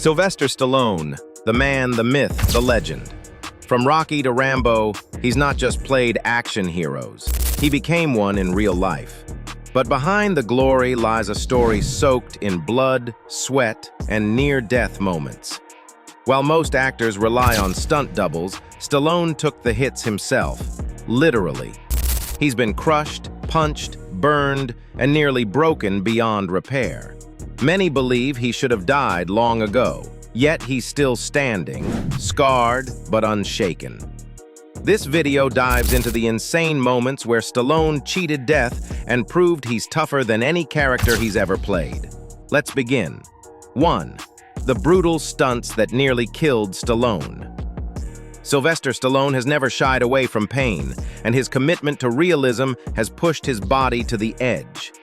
Sylvester Stallone, the man, the myth, the legend. From Rocky to Rambo, he's not just played action heroes. He became one in real life. But behind the glory lies a story soaked in blood, sweat, and near-death moments. While most actors rely on stunt doubles, Stallone took the hits himself, literally. He's been crushed, punched, burned, and nearly broken beyond repair. Many believe he should have died long ago, yet he's still standing, scarred but unshaken. This video dives into the insane moments where Stallone cheated death and proved he's tougher than any character he's ever played. Let's begin. 1. The brutal stunts that nearly killed Stallone. Sylvester Stallone has never shied away from pain, and his commitment to realism has pushed his body to the edge.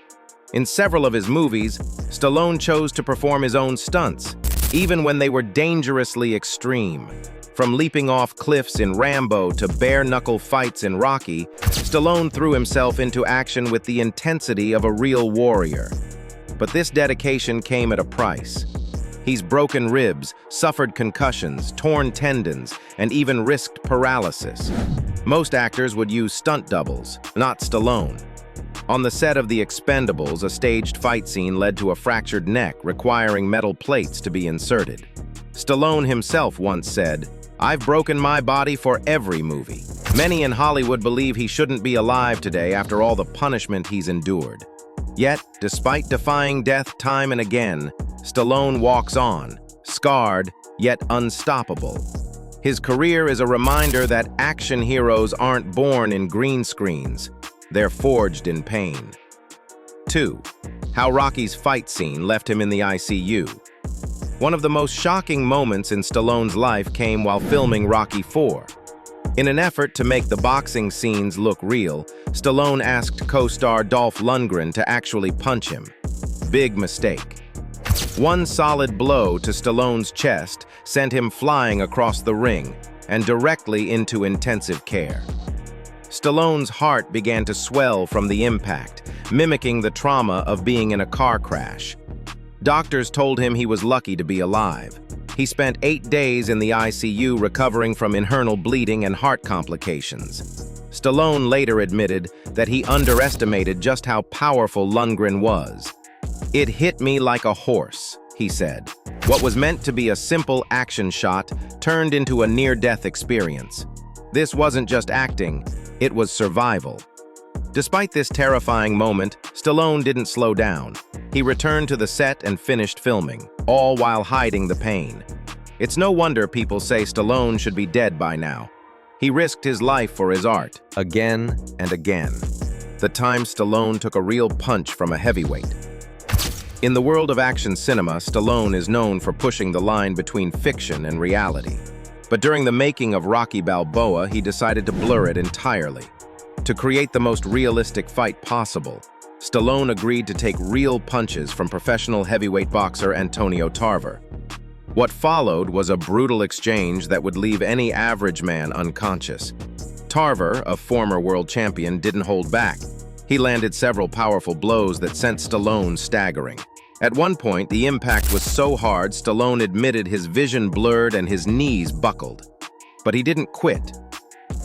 In several of his movies, Stallone chose to perform his own stunts, even when they were dangerously extreme. From leaping off cliffs in Rambo to bare-knuckle fights in Rocky, Stallone threw himself into action with the intensity of a real warrior. But this dedication came at a price. He's broken ribs, suffered concussions, torn tendons, and even risked paralysis. Most actors would use stunt doubles, not Stallone. On the set of The Expendables, a staged fight scene led to a fractured neck requiring metal plates to be inserted. Stallone himself once said, "I've broken my body for every movie." Many in Hollywood believe he shouldn't be alive today after all the punishment he's endured. Yet, despite defying death time and again, Stallone walks on, scarred yet unstoppable. His career is a reminder that action heroes aren't born in green screens. They're forged in pain. 2. How Rocky's fight scene left him in the ICU. One of the most shocking moments in Stallone's life came while filming Rocky IV. In an effort to make the boxing scenes look real, Stallone asked co-star Dolph Lundgren to actually punch him. Big mistake. One solid blow to Stallone's chest sent him flying across the ring and directly into intensive care. Stallone's heart began to swell from the impact, mimicking the trauma of being in a car crash. Doctors told him he was lucky to be alive. He spent 8 days in the ICU recovering from internal bleeding and heart complications. Stallone later admitted that he underestimated just how powerful Lundgren was. "It hit me like a horse," he said. What was meant to be a simple action shot turned into a near-death experience. This wasn't just acting, it was survival. Despite this terrifying moment, Stallone didn't slow down. He returned to the set and finished filming, all while hiding the pain. It's no wonder people say Stallone should be dead by now. He risked his life for his art, again and again. The time Stallone took a real punch from a heavyweight. In the world of action cinema, Stallone is known for pushing the line between fiction and reality. But during the making of Rocky Balboa, he decided to blur it entirely. To create the most realistic fight possible, Stallone agreed to take real punches from professional heavyweight boxer Antonio Tarver. What followed was a brutal exchange that would leave any average man unconscious. Tarver, a former world champion, didn't hold back. He landed several powerful blows that sent Stallone staggering. At one point, the impact was so hard, Stallone admitted his vision blurred and his knees buckled. But he didn't quit.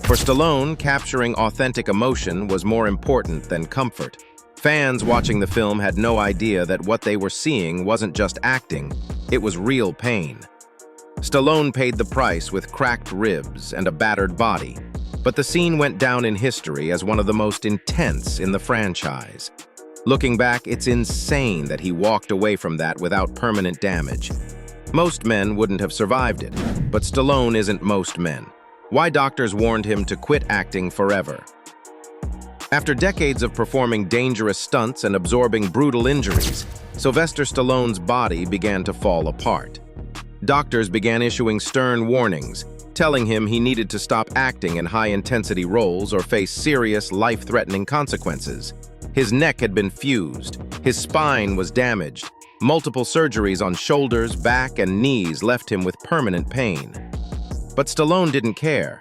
For Stallone, capturing authentic emotion was more important than comfort. Fans watching the film had no idea that what they were seeing wasn't just acting, it was real pain. Stallone paid the price with cracked ribs and a battered body, but the scene went down in history as one of the most intense in the franchise. Looking back, it's insane that he walked away from that without permanent damage. Most men wouldn't have survived it, but Stallone isn't most men. Why doctors warned him to quit acting forever. After decades of performing dangerous stunts and absorbing brutal injuries, Sylvester Stallone's body began to fall apart. Doctors began issuing stern warnings, telling him he needed to stop acting in high-intensity roles or face serious, life-threatening consequences. His neck had been fused, his spine was damaged. Multiple surgeries on shoulders, back, and knees left him with permanent pain. But Stallone didn't care.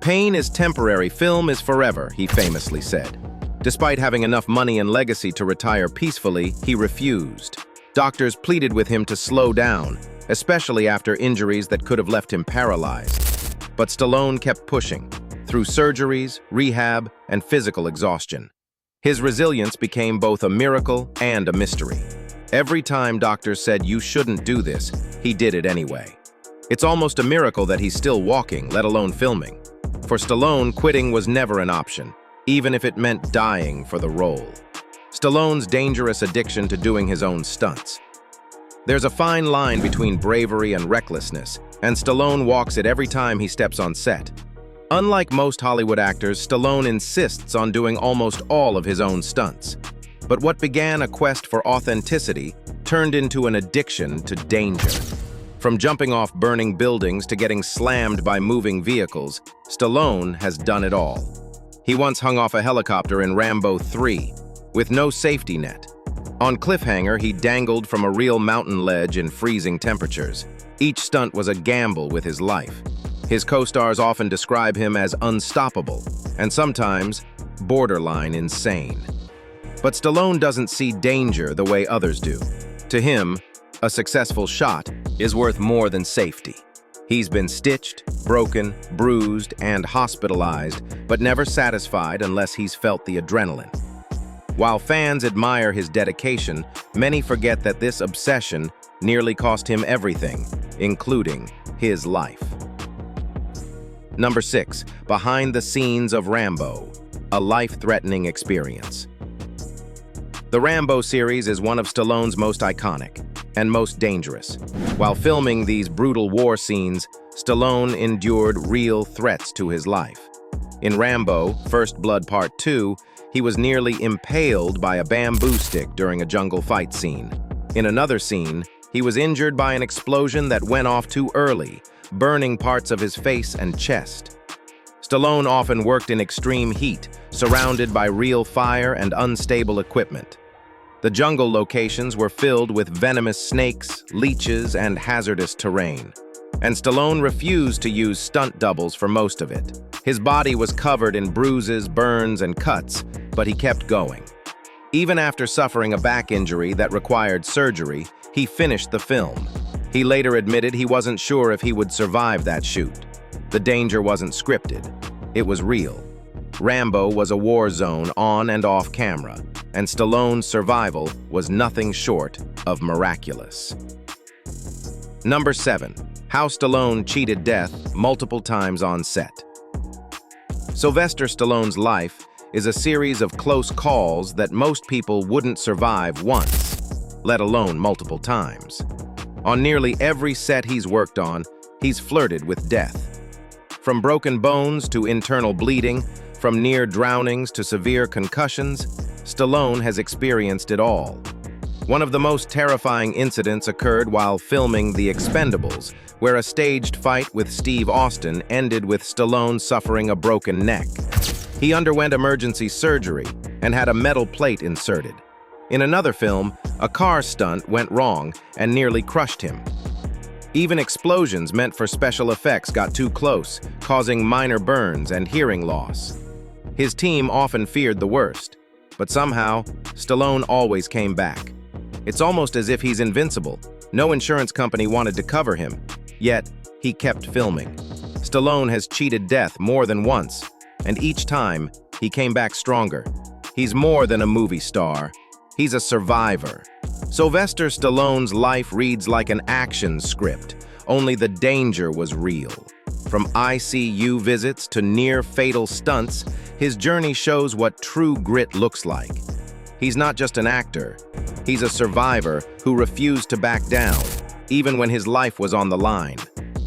"Pain is temporary, film is forever," he famously said. Despite having enough money and legacy to retire peacefully, he refused. Doctors pleaded with him to slow down, especially after injuries that could have left him paralyzed. But Stallone kept pushing, through surgeries, rehab, and physical exhaustion. His resilience became both a miracle and a mystery. Every time doctors said you shouldn't do this, he did it anyway. It's almost a miracle that he's still walking, let alone filming. For Stallone, quitting was never an option, even if it meant dying for the role. Stallone's dangerous addiction to doing his own stunts. There's a fine line between bravery and recklessness, and Stallone walks it every time he steps on set. Unlike most Hollywood actors, Stallone insists on doing almost all of his own stunts. But what began a quest for authenticity turned into an addiction to danger. From jumping off burning buildings to getting slammed by moving vehicles, Stallone has done it all. He once hung off a helicopter in Rambo 3, with no safety net. On Cliffhanger, he dangled from a real mountain ledge in freezing temperatures. Each stunt was a gamble with his life. His co-stars often describe him as unstoppable, and sometimes borderline insane. But Stallone doesn't see danger the way others do. To him, a successful shot is worth more than safety. He's been stitched, broken, bruised, and hospitalized, but never satisfied unless he's felt the adrenaline. While fans admire his dedication, many forget that this obsession nearly cost him everything, including his life. Number 6. Behind the scenes of Rambo, a life-threatening experience. The Rambo series is one of Stallone's most iconic and most dangerous. While filming these brutal war scenes, Stallone endured real threats to his life. In Rambo, First Blood Part 2, he was nearly impaled by a bamboo stick during a jungle fight scene. In another scene, he was injured by an explosion that went off too early, burning parts of his face and chest. Stallone often worked in extreme heat, surrounded by real fire and unstable equipment. The jungle locations were filled with venomous snakes, leeches, and hazardous terrain. And Stallone refused to use stunt doubles for most of it. His body was covered in bruises, burns, and cuts, but he kept going. Even after suffering a back injury that required surgery, he finished the film. He later admitted he wasn't sure if he would survive that shoot. The danger wasn't scripted. It was real. Rambo was a war zone on and off camera, and Stallone's survival was nothing short of miraculous. Number 7. How Stallone cheated death multiple times on set. Sylvester Stallone's life is a series of close calls that most people wouldn't survive once, let alone multiple times. On nearly every set he's worked on, he's flirted with death. From broken bones to internal bleeding, from near drownings to severe concussions, Stallone has experienced it all. One of the most terrifying incidents occurred while filming The Expendables, where a staged fight with Steve Austin ended with Stallone suffering a broken neck. He underwent emergency surgery and had a metal plate inserted. In another film, a car stunt went wrong and nearly crushed him. Even explosions meant for special effects got too close, causing minor burns and hearing loss. His team often feared the worst, but somehow, Stallone always came back. It's almost as if he's invincible. No insurance company wanted to cover him, yet he kept filming. Stallone has cheated death more than once, and each time, he came back stronger. He's more than a movie star. He's a survivor. Sylvester Stallone's life reads like an action script, only the danger was real. From ICU visits to near-fatal stunts, his journey shows what true grit looks like. He's not just an actor. He's a survivor who refused to back down, even when his life was on the line.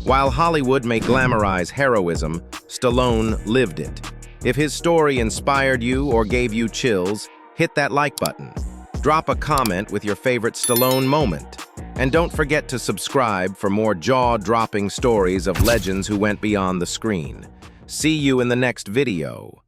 While Hollywood may glamorize heroism, Stallone lived it. If his story inspired you or gave you chills, hit that like button. Drop a comment with your favorite Stallone moment. And don't forget to subscribe for more jaw-dropping stories of legends who went beyond the screen. See you in the next video.